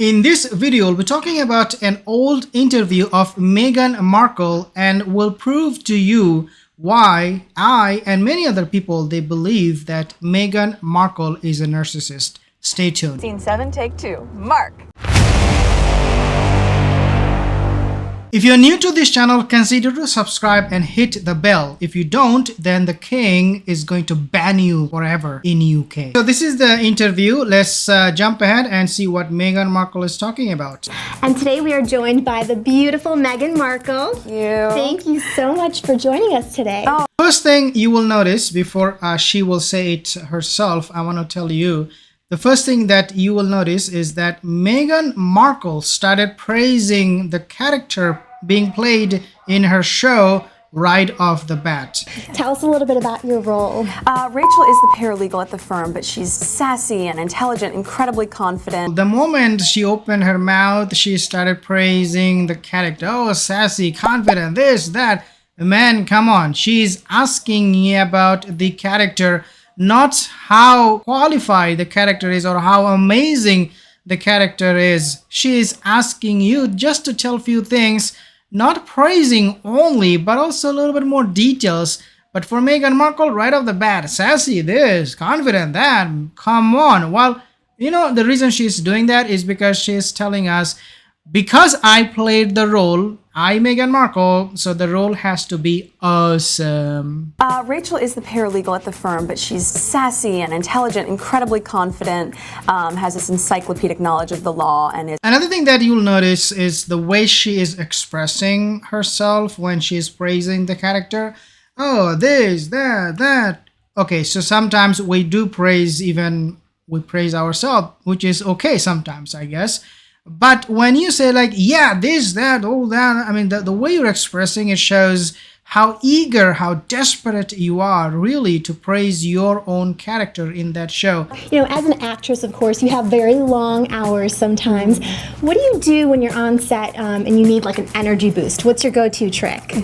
In this video, we'll be talking about an old interview of Meghan Markle and will prove to you why I and many other people, they believe that Meghan Markle is a narcissist. Stay tuned. Scene 7, take 2. Mark. If you're new to this channel, consider to subscribe and hit the bell. If you don't, then the king is going to ban you forever in UK. So this is the interview. Let's jump ahead and see what Meghan Markle is talking about. And today we are joined by the beautiful Meghan Markle. Thank you so much for joining us today. First thing you will notice before she will say it herself, I want to tell you, the first thing that you will notice is that Meghan Markle started praising the character being played in her show right off the bat. Tell us a little bit about your role. Rachel is the paralegal at the firm, but she's sassy and intelligent, incredibly confident. The moment she opened her mouth, she started praising the character. Oh, sassy, confident, this, that. Man, come on. She's asking me about the character, not how qualified the character is or how amazing the character is. She is asking you just to tell few things, not praising only, but also a little bit more details. But for Meghan Markle, right off the bat, sassy this, confident that, come on. Well, you know, the reason she's doing that is because she's telling us, because I played the role, Meghan Markle, so the role has to be awesome. Rachel is the paralegal at the firm, but she's sassy and intelligent, incredibly confident, has this encyclopedic knowledge of the law, and is... Another thing that you'll notice is the way she is expressing herself when she's praising the character. Oh, this, that, that. Okay, so sometimes we do praise, even we praise ourselves, which is okay sometimes, I guess. But when you say like, yeah, this, that, all that, I mean, the way you're expressing it shows how eager, how desperate you are really to praise your own character in that show. You know, as an actress, of course, you have very long hours sometimes. What do you do when you're on set and you need like an energy boost? What's your go-to trick?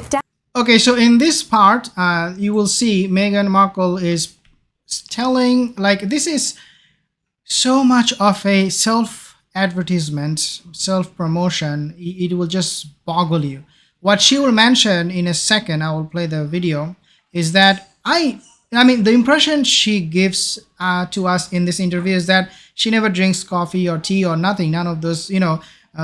Okay, so in this part, you will see Meghan Markle is telling, like, this is so much of a self-advertisement, self-promotion, it will just boggle you. What she will mention in a second, I will play the video, is that I mean, the impression she gives to us in this interview is that she never drinks coffee or tea or nothing, none of those, you know,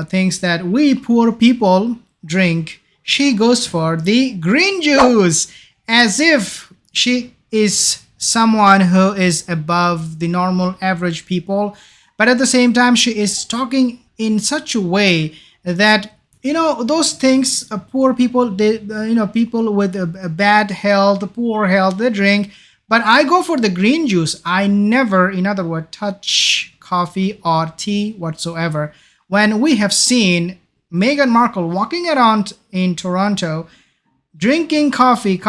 things that we poor people drink. She goes for the green juice, as if she is someone who is above the normal average people. But at the same time, she is talking in such a way that, you know, those things, poor people, they, you know, people with a bad health, poor health, they drink. But I go for the green juice. I never, in other words, touch coffee or tea whatsoever. When we have seen Meghan Markle walking around in Toronto, drinking coffee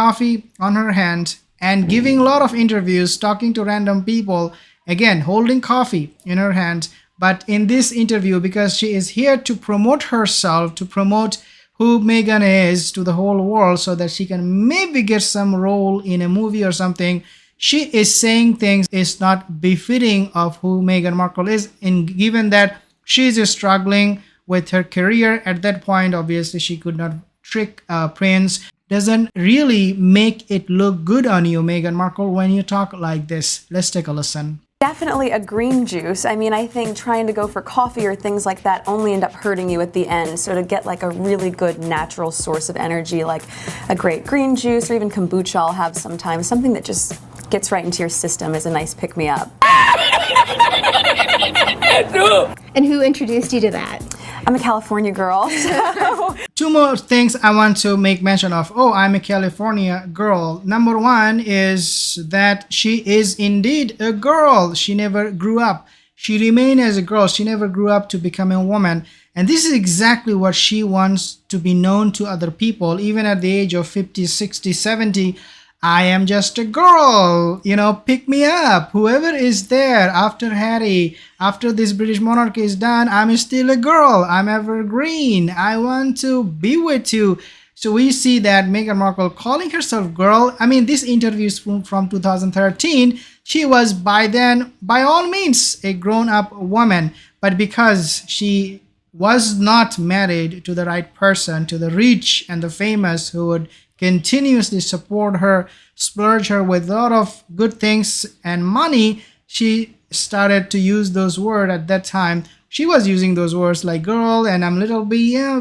on her hand, and giving a lot of interviews, talking to random people, again, holding coffee in her hand. But in this interview, because she is here to promote herself, to promote who Meghan is to the whole world so that she can maybe get some role in a movie or something, she is saying things is not befitting of who Meghan Markle is. And given that she is struggling with her career at that point, obviously she could not trick Prince. Doesn't really make it look good on you, Meghan Markle, when you talk like this. Let's take a listen. Definitely a green juice. I mean, I think trying to go for coffee or things like that only end up hurting you at the end. So to get like a really good natural source of energy, like a great green juice or even kombucha I'll have sometimes, something that just gets right into your system is a nice pick-me-up. And who introduced you to that? I'm a California girl. So. Two more things I want to make mention of. Oh, I'm a California girl. Number one is that she is indeed a girl. She never grew up. She remained as a girl. She never grew up to become a woman. And this is exactly what she wants to be known to other people. Even at the age of 50, 60, 70, I am just a girl, you know, pick me up. Whoever is there after Harry, after this British monarchy is done, I'm still a girl. I'm evergreen. I want to be with you. So we see that Meghan Markle calling herself girl. I mean, this interview is from 2013. She was by then, by all means, a grown-up woman. But because she was not married to the right person, to the rich and the famous who would continuously support her, splurge her with a lot of good things and money, she started to use those words at that time. She was using those words like girl and I'm little bit, yeah,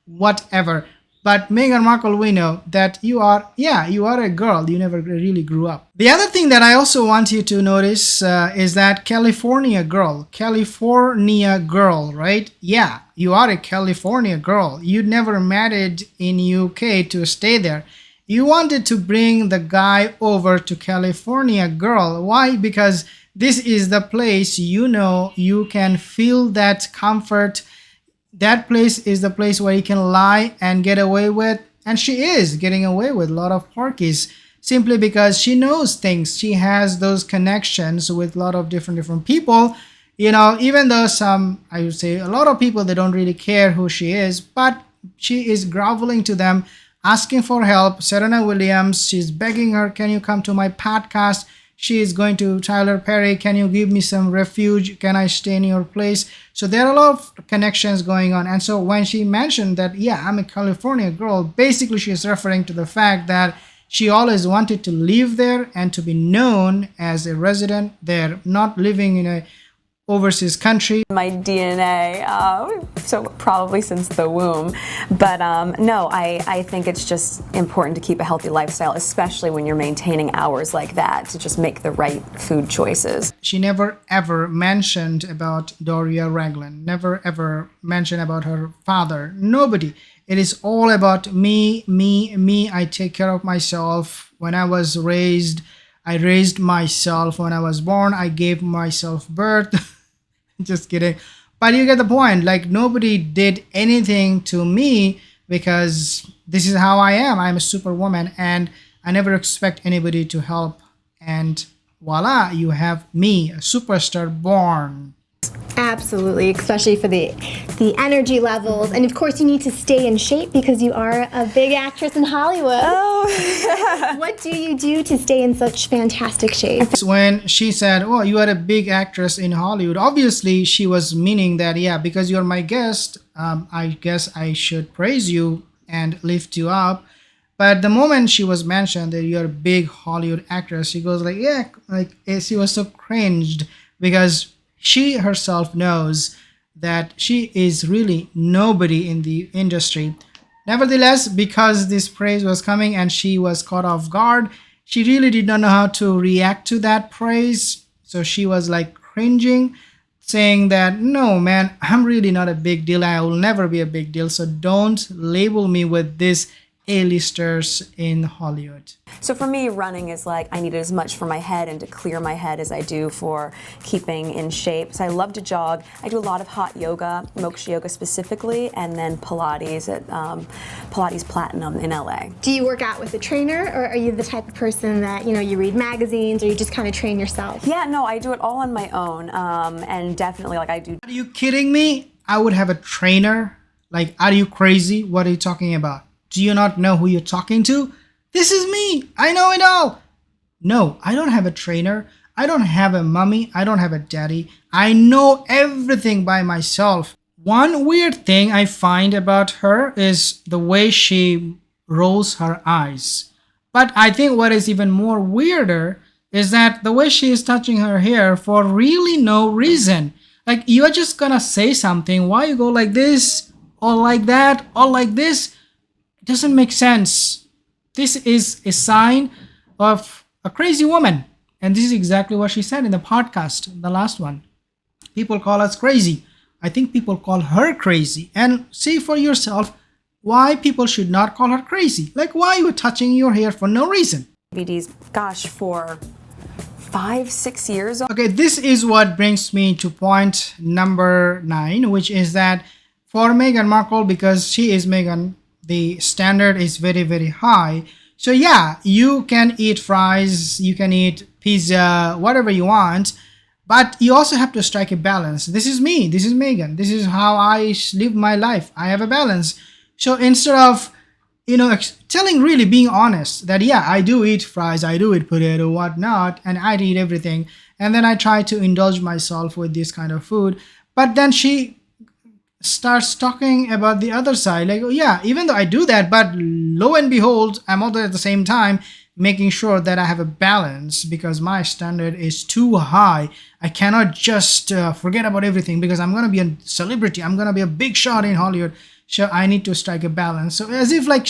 whatever. But Meghan Markle, we know that you are a girl. You never really grew up. The other thing that I also want you to notice is that California girl, right? Yeah, you are a California girl. You never married in UK to stay there. You wanted to bring the guy over to California girl. Why? Because this is the place you can feel that comfort. That place is the place where you can lie and get away with, and she is getting away with a lot of porkies simply because she knows things. She has those connections with a lot of different people. Even though I would say a lot of people, they don't really care who she is, but she is groveling to them, asking for help. Serena Williams, she's begging her, can you come to my podcast? She is going to Tyler Perry, can you give me some refuge? Can I stay in your place? So there are a lot of connections going on. And so when she mentioned that, yeah, I'm a California girl, basically she is referring to the fact that she always wanted to live there and to be known as a resident there, not living in a overseas country. My DNA, so probably since the womb. But no, I think it's just important to keep a healthy lifestyle, especially when you're maintaining hours like that, to just make the right food choices. She never ever mentioned about Doria Ragland, never ever mentioned about her father, nobody. It is all about me. I take care of myself. When I was raised, I raised myself. When I was born, I gave myself birth. Just kidding. But you get the point. Like, nobody did anything to me because this is how I am. I'm a superwoman and I never expect anybody to help. And voila, you have me, a superstar born. Absolutely, especially for the energy levels. And of course, you need to stay in shape because you are a big actress in Hollywood. Oh. What do you do to stay in such fantastic shape? When she said, oh, you are a big actress in Hollywood, obviously she was meaning that, yeah, because you're my guest, I guess I should praise you and lift you up. But the moment she was mentioned that you're a big Hollywood actress, she goes like, yeah, like she was so cringed because she herself knows that she is really nobody in the industry. Nevertheless, because this praise was coming and she was caught off guard, she really did not know how to react to that praise. So she was like cringing, saying that, no, man, I'm really not a big deal. I will never be a big deal. So don't label me with this A-listers in Hollywood. So for me, running is like I need it as much for my head and to clear my head as I do for keeping in shape. So I love to jog. I do a lot of hot yoga, moksha yoga specifically, and then Pilates at Pilates Platinum in LA. Do you work out with a trainer, or are you the type of person that, you read magazines, or you just kind of train yourself? Yeah, no, I do it all on my own, and definitely like I do. Are you kidding me? I would have a trainer? Like, are you crazy? What are you talking about? Do you not know who you're talking to? This is me. I know it all. No, I don't have a trainer. I don't have a mommy. I don't have a daddy. I know everything by myself. One weird thing I find about her is the way she rolls her eyes. But I think what is even more weirder is that the way she is touching her hair for really no reason. Like, you're just gonna say something. Why you go like this, or like that, or like this? It doesn't make sense. This is a sign of a crazy woman. And this is exactly what she said in the podcast, the last one. People call us crazy. I think people call her crazy. And see for yourself why people should not call her crazy. Like, why are you touching your hair for no reason? DVDs, gosh, for 5-6 years. Okay, this is what brings me to point number 9, which is that for Meghan Markle, because she is Meghan, the standard is very, very high. So yeah, you can eat fries, you can eat pizza, whatever you want, but you also have to strike a balance. This is me, this is Meghan, this is how I live my life. I have a balance. So instead of, being honest that, yeah, I do eat fries, I do eat potato, whatnot, and I eat everything, and then I try to indulge myself with this kind of food. But then she starts talking about the other side, like, oh yeah, even though I do that, but lo and behold, I'm also at the same time making sure that I have a balance, because my standard is too high. I cannot just forget about everything, because I'm going to be a celebrity, I'm going to be a big shot in Hollywood, so I need to strike a balance. So as if like,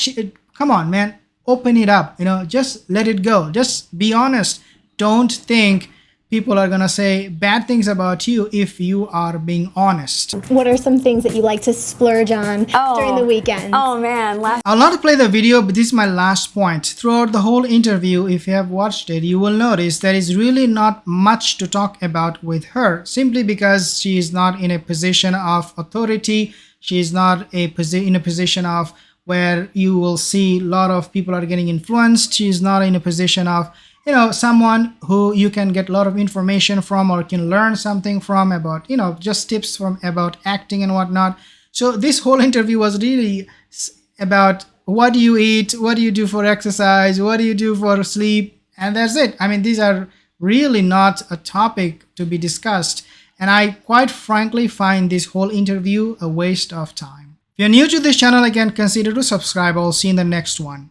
come on man, open it up, just let it go, just be honest. Don't think people are gonna say bad things about you if you are being honest. What are some things that you like to splurge on during the weekend? Oh man, I'll not play the video, but this is my last point. Throughout the whole interview, if you have watched it, you will notice there is really not much to talk about with her, simply because she is not in a position of authority. She is not in a position of where you will see a lot of people are getting influenced. She is not in a position of someone who you can get a lot of information from, or can learn something from about, just tips from about acting and whatnot. So this whole interview was really about what do you eat, what do you do for exercise, what do you do for sleep, and that's it. I mean, these are really not a topic to be discussed. And I quite frankly find this whole interview a waste of time. If you're new to this channel, again, consider to subscribe. I'll see you in the next one.